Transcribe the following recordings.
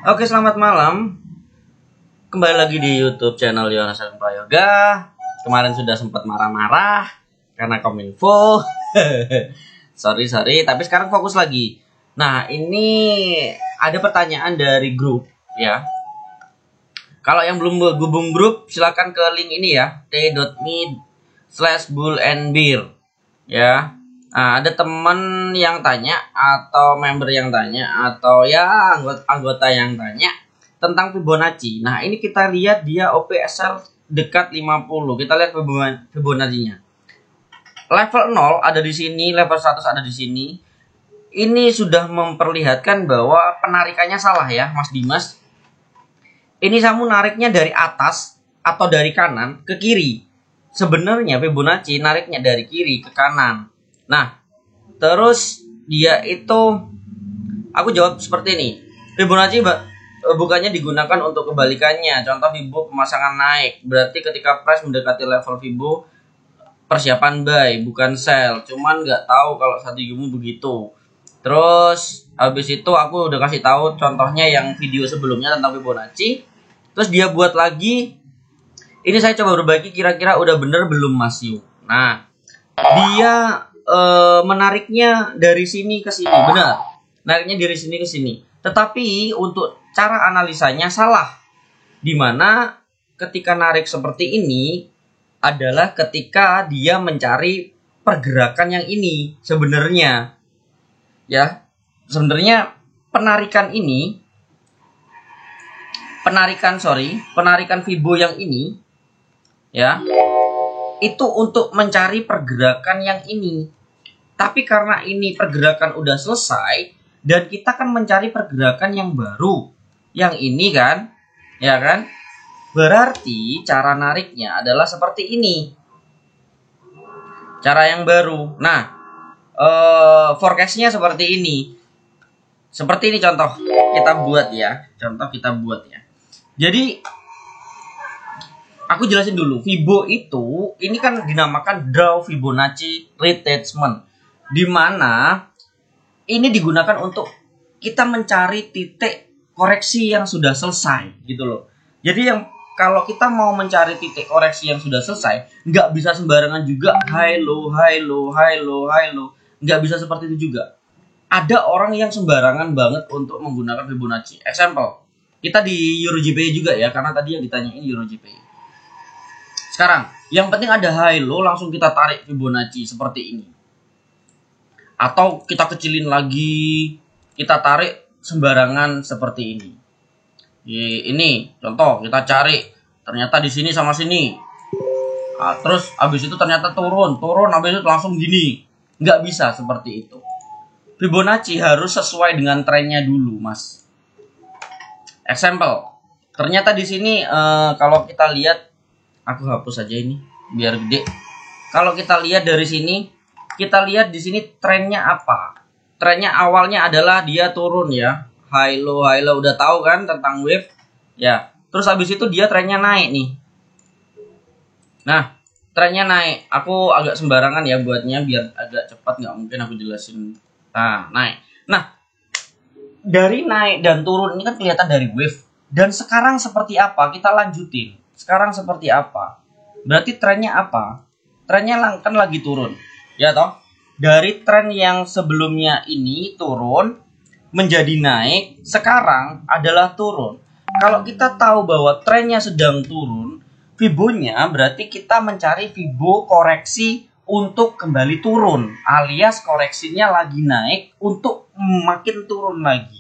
Oke, selamat malam. Kembali lagi di YouTube channel Yohanes Prayoga. Kemarin sudah sempat marah-marah karena kominfo. sorry, tapi sekarang fokus lagi. Nah, ini ada pertanyaan dari grup ya. Kalau yang belum gabung grup, silakan ke link ini ya, t.me/bullandbeer ya. Nah, ada teman yang tanya atau member yang tanya atau ya anggota yang tanya tentang Fibonacci. Nah, ini kita lihat dia OPSL dekat 50. Kita lihat Fibonacci-nya. Level 0 ada di sini, level 100 ada di sini. Ini sudah memperlihatkan bahwa penarikannya salah ya, Mas Dimas. Ini kamu nariknya dari atas atau dari kanan ke kiri. Sebenarnya Fibonacci nariknya dari kiri ke kanan. Nah, terus dia itu, aku jawab seperti ini. Fibonacci bukannya digunakan untuk kebalikannya. Contoh Fibo pemasangan naik. Berarti ketika price mendekati level Fibo, persiapan buy, bukan sell. Cuman nggak tahu kalau satu ilmu begitu. Terus habis itu aku udah kasih tahu contohnya yang video sebelumnya tentang Fibonacci. Terus dia buat lagi. Ini saya coba berbagi kira-kira udah bener belum Mas Yu. Nah, dia menariknya dari sini ke sini, benar. Nariknya dari sini ke sini. Tetapi untuk cara analisanya salah. Dimana ketika narik seperti ini adalah ketika dia mencari pergerakan yang ini sebenarnya. Ya, sebenarnya penarikan Fibo yang ini ya, itu untuk mencari pergerakan yang ini. Tapi karena ini pergerakan udah selesai dan kita kan mencari pergerakan yang baru. Yang ini kan, ya kan? Berarti cara nariknya adalah seperti ini. Cara yang baru. Nah, forecast-nya seperti ini. Seperti ini contoh kita buat ya. Jadi aku jelasin dulu. Fibo itu ini kan dinamakan draw Fibonacci retracement, di mana ini digunakan untuk kita mencari titik koreksi yang sudah selesai gitu loh. Jadi yang kalau kita mau mencari titik koreksi yang sudah selesai, nggak bisa sembarangan juga high low, nggak bisa seperti itu juga. Ada orang yang sembarangan banget untuk menggunakan Fibonacci. Example, kita di EuroGPY juga ya, karena tadi yang ditanyain EuroGPY. Sekarang, yang penting ada high low, langsung kita tarik Fibonacci seperti ini. Atau kita kecilin lagi, kita tarik sembarangan seperti ini. Ini contoh, kita cari, ternyata di sini sama sini. Nah, terus habis itu ternyata turun, habis itu langsung gini. Nggak bisa seperti itu. Fibonacci harus sesuai dengan trennya dulu, Mas. Example, ternyata di sini kalau kita lihat, aku hapus aja ini biar gede. Kalau kita lihat dari sini, kita lihat di sini trennya apa? Trennya awalnya adalah dia turun ya, high low udah tahu kan tentang wave ya. Terus habis itu dia trennya naik nih. Nah, trennya naik. Aku agak sembarangan ya buatnya biar agak cepat, nggak mungkin aku jelasin. Nah, naik. Nah, dari naik dan turun ini kan kelihatan dari wave. Dan sekarang seperti apa? Kita lanjutin. Sekarang seperti apa? Berarti trennya apa? Trennya kan lagi turun. Ya toh? Dari tren yang sebelumnya ini turun menjadi naik, sekarang adalah turun. Kalau kita tahu bahwa trennya sedang turun, Fibonya berarti kita mencari Fibo koreksi untuk kembali turun, alias koreksinya lagi naik untuk makin turun lagi.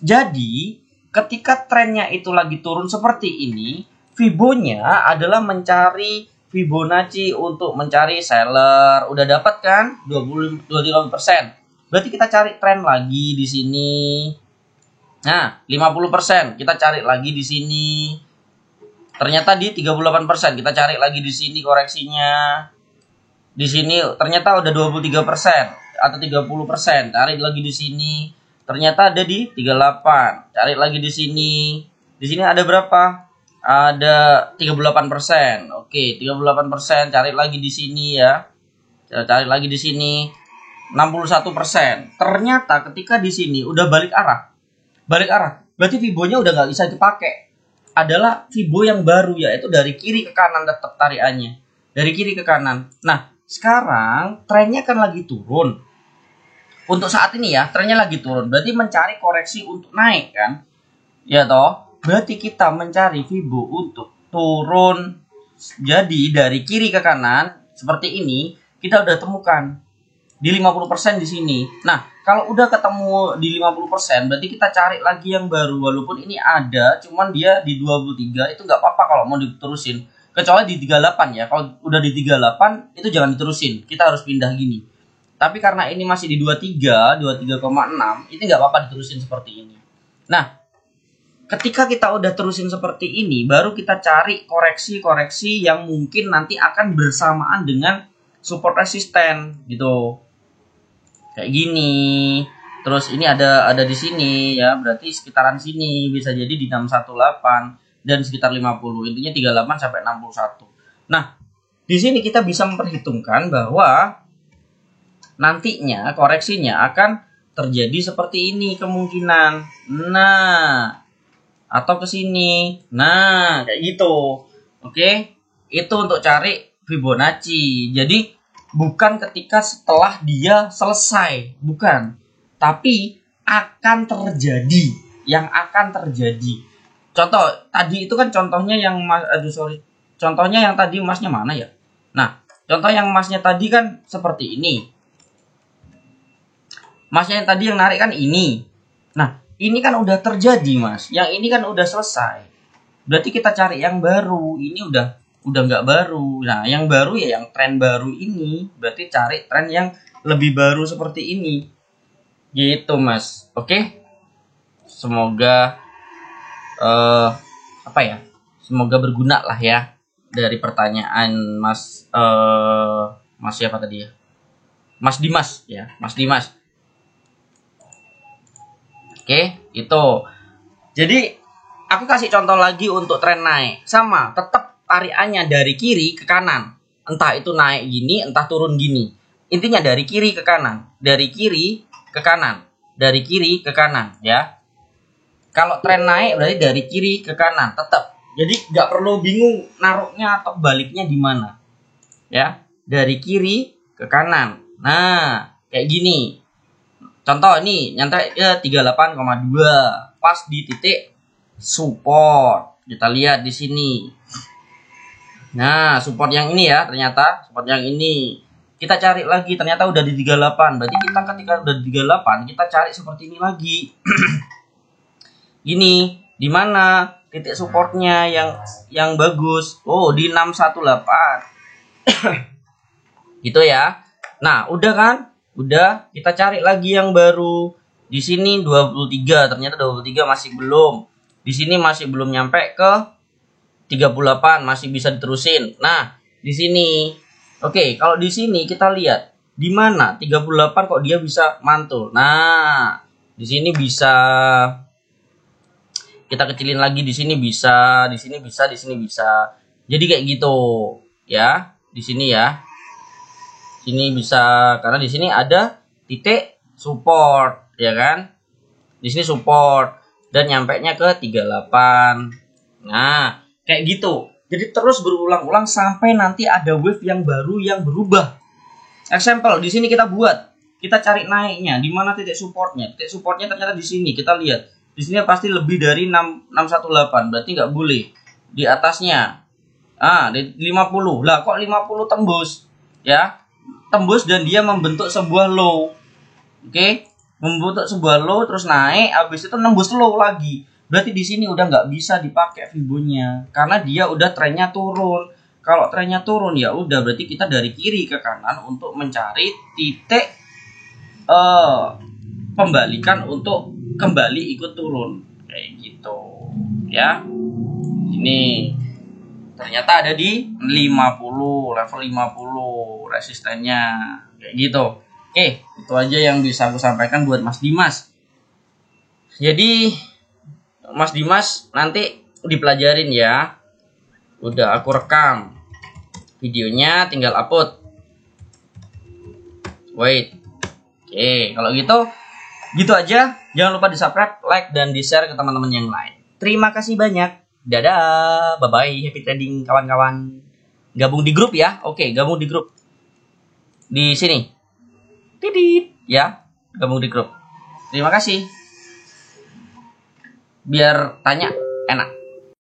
Jadi, ketika trennya itu lagi turun seperti ini, Fibonya adalah mencari Fibonacci untuk mencari seller. Udah dapat kan? 25%. Berarti kita cari tren lagi di sini. Nah, 50%. Kita cari lagi di sini. Ternyata di 38%. Kita cari lagi di sini koreksinya. Di sini ternyata udah 23% atau 30%. Cari lagi di sini. Ternyata ada di 38. Cari lagi di sini. Di sini ada berapa? Ada 38%. Oke, 38%. Cari lagi di sini ya. Cari lagi di sini. 61%. Ternyata ketika di sini udah balik arah. berarti Fibonya udah nggak bisa dipakai. Adalah Fibo yang baru, yaitu dari kiri ke kanan tetap tarikannya. Dari kiri ke kanan. Nah, sekarang trennya kan lagi turun. Untuk saat ini ya, trennya lagi turun. Berarti mencari koreksi untuk naik kan? Ya toh? Berarti kita mencari Fibo untuk turun. Jadi dari kiri ke kanan seperti ini, kita udah temukan di 50% di sini. Nah, kalau udah ketemu di 50%, berarti kita cari lagi yang baru. Walaupun ini ada, cuman dia di 23, itu nggak apa-apa kalau mau diterusin. Kecuali di 38 ya. Kalau udah di 38, itu jangan diterusin. Kita harus pindah gini. Tapi karena ini masih di 23,6, ini nggak apa-apa diterusin seperti ini. Nah, ketika kita udah terusin seperti ini, baru kita cari koreksi-koreksi yang mungkin nanti akan bersamaan dengan support resisten gitu. Kayak gini. Terus ini ada di sini ya, berarti sekitaran sini bisa jadi di 618 dan sekitar 50. Intinya 38 sampai 61. Nah, di sini kita bisa memperhitungkan bahwa nantinya koreksinya akan terjadi seperti ini kemungkinan. Nah, atau ke sini. Nah, kayak gitu. Oke. Itu untuk cari Fibonacci. Jadi bukan ketika setelah dia selesai, bukan. Tapi akan terjadi, yang akan terjadi. Contoh tadi itu kan contohnya yang contohnya yang tadi emasnya mana ya? Nah, contoh yang emasnya tadi kan seperti ini. Emasnya yang tadi yang narik kan ini. Nah, ini kan udah terjadi, Mas. Yang ini kan udah selesai. Berarti kita cari yang baru. Ini udah nggak baru. Nah, yang baru ya yang tren baru ini. Berarti cari tren yang lebih baru seperti ini. Gitu, Mas. Oke. Semoga semoga berguna lah ya dari pertanyaan Mas Mas siapa tadi ya? Mas Dimas ya, Mas Dimas. Oke, itu. Jadi aku kasih contoh lagi untuk tren naik. Sama, tetap tarikannya dari kiri ke kanan. Entah itu naik gini, entah turun gini. Intinya dari kiri ke kanan. Dari kiri ke kanan. Dari kiri ke kanan ya. Kalau tren naik berarti dari kiri ke kanan. Tetap. Jadi nggak perlu bingung naruhnya atau baliknya di mana. Ya. Dari kiri ke kanan. Nah, kayak gini. Contoh ini nyantai ya 38,2. Pas di titik support. Kita lihat di sini. Nah, support yang ini ya, ternyata support yang ini. Kita cari lagi, ternyata udah di 38. Berarti kita ketika udah di 38, kita cari seperti ini lagi. Gini, di mana titik supportnya yang bagus? Oh, di 618. Gitu ya. Nah, udah kan? Udah, kita cari lagi yang baru. Di sini 23, ternyata 23 masih belum. Di sini masih belum nyampe ke 38, masih bisa diterusin. Nah, di sini. Oke, kalau di sini kita lihat di mana 38 kok dia bisa mantul. Nah, di sini bisa kita kecilin lagi, di sini bisa, di sini bisa, di sini bisa. Jadi kayak gitu, ya. Di sini ya. Sini bisa karena di sini ada titik support, ya kan? Di sini support dan nyampenya ke 38. Nah, kayak gitu. Jadi terus berulang-ulang sampai nanti ada wave yang baru yang berubah. Example, di sini kita buat. Kita cari naiknya, di mana titik supportnya. Titik supportnya ternyata di sini. Kita lihat. Di sini pasti lebih dari 618. Berarti nggak boleh. Di atasnya. Di 50. Lah, kok 50 tembus? Ya. Tembus dan dia membentuk sebuah low. Oke. Membentuk sebuah low terus naik. Habis itu nembus low lagi. Berarti di sini udah nggak bisa dipakai Fibonya karena dia udah trennya turun. Kalau trennya turun ya udah berarti kita dari kiri ke kanan untuk mencari titik pembalikan untuk kembali ikut turun kayak gitu ya. Ini ternyata ada di 50, level 50 resistennya kayak gitu. Oke, itu aja yang bisa aku sampaikan buat Mas Dimas. Jadi Mas Dimas nanti dipelajarin ya. Udah aku rekam videonya, tinggal upload. Wait. Oke, kalau gitu Gitu aja. Jangan lupa di-subscribe, like, dan di-share ke teman-teman yang lain. Terima kasih banyak. Dadah. Bye-bye. Happy trading kawan-kawan. Gabung di grup ya. Oke, gabung di grup. Di sini. Titit. Ya. Gabung di grup. Terima kasih. Biar tanya enak.